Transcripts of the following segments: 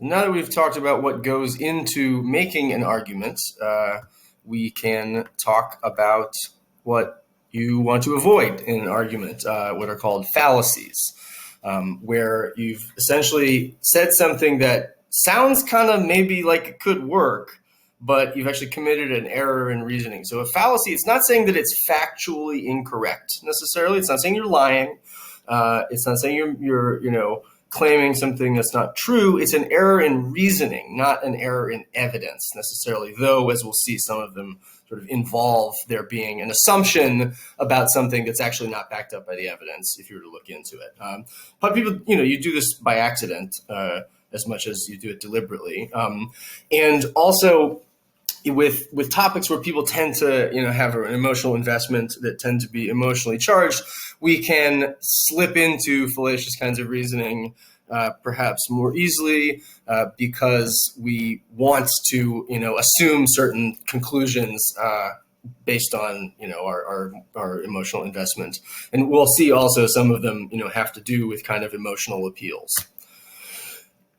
Now that we've talked about what goes into making an argument, we can talk about what you want to avoid in an argument, what are called fallacies, where you've essentially said something that sounds kind of maybe like it could work, but you've actually committed an error in reasoning. So a fallacy, it's not saying that it's factually incorrect necessarily. It's not saying you're lying. It's not saying you're claiming something that's not true. It's an error in reasoning, not an error in evidence necessarily, though, as we'll see, some of them sort of involve there being an assumption about something that's actually not backed up by the evidence if you were to look into it. But people, you do this by accident as much as you do it deliberately. And also with topics where people tend to, have an emotional investment that tend to be emotionally charged, we can slip into fallacious kinds of reasoning perhaps more easily because we want to, assume certain conclusions based on, our emotional investment. And we'll see also some of them, have to do with kind of emotional appeals.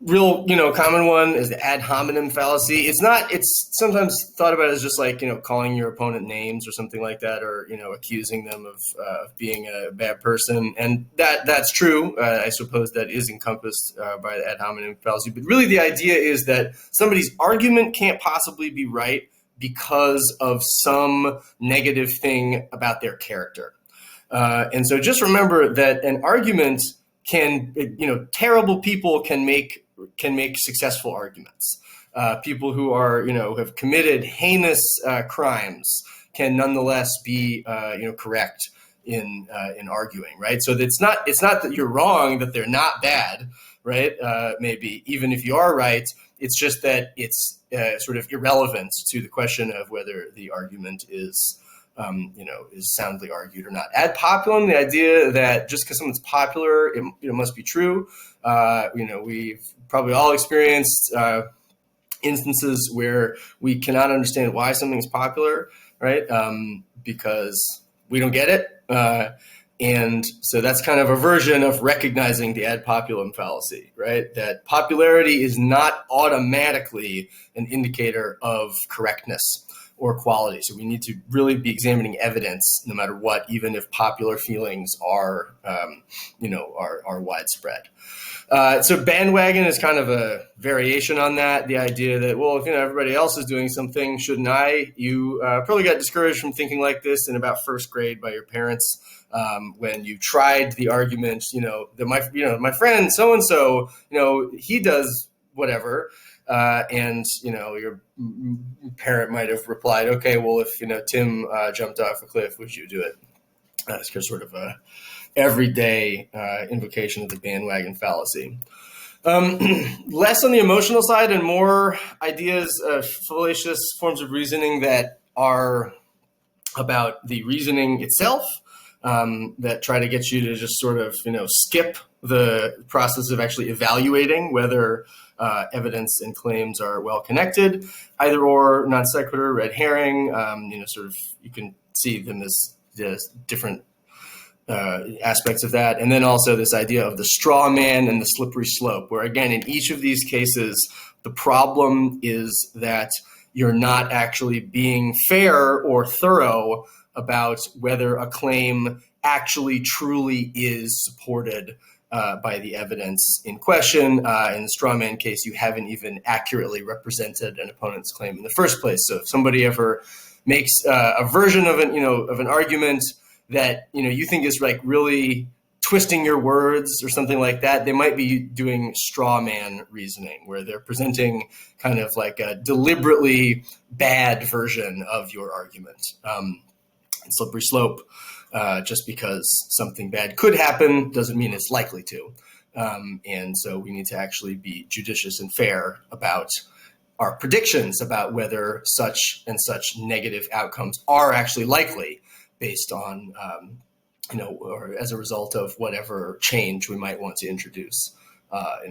Real, common one is the ad hominem fallacy. It's sometimes thought about as just like, calling your opponent names or something like that, or, accusing them of being a bad person. And that's true. I suppose that is encompassed by the ad hominem fallacy. But really the idea is that somebody's argument can't possibly be right because of some negative thing about their character. And so just remember that an argument can, terrible people can make successful arguments. People who are, have committed heinous crimes can nonetheless be, correct in arguing, right? So it's not that you're wrong, that they're not bad, right? Maybe even if you are right, it's just that it's sort of irrelevant to the question of whether the argument is soundly argued or not. Ad populum, the idea that just because something's popular, it must be true. We've probably all experienced instances where we cannot understand why something's popular, right? Because we don't get it. And so that's kind of a version of recognizing the ad populum fallacy, right? That popularity is not automatically an indicator of correctness or quality. So we need to really be examining evidence no matter what, even if popular feelings are widespread. So bandwagon is kind of a variation on that. The idea that, well, if everybody else is doing something, shouldn't I? You probably got discouraged from thinking like this in about first grade by your parents when you tried the argument. That my friend so and so, he does whatever. And your parent might have replied, okay, well, if Tim jumped off a cliff, would you do it? It's sort of a everyday invocation of the bandwagon fallacy. Less on the emotional side and more ideas of fallacious forms of reasoning that are about the reasoning itself, that try to get you to just sort of skip the process of actually evaluating whether evidence and claims are well connected, either or, non sequitur, red herring. You can see them as different aspects of that. And then also this idea of the straw man and the slippery slope, where again, in each of these cases, the problem is that you're not actually being fair or thorough about whether a claim actually truly is supported by the evidence in question. In the straw man case, you haven't even accurately represented an opponent's claim in the first place. So if somebody ever makes a version of an argument that you think is like really twisting your words or something like that, they might be doing straw man reasoning, where they're presenting kind of like a deliberately bad version of your argument. Slippery slope. Just because something bad could happen doesn't mean it's likely to. And so we need to actually be judicious and fair about our predictions about whether such and such negative outcomes are actually likely based on, or as a result of whatever change we might want to introduce in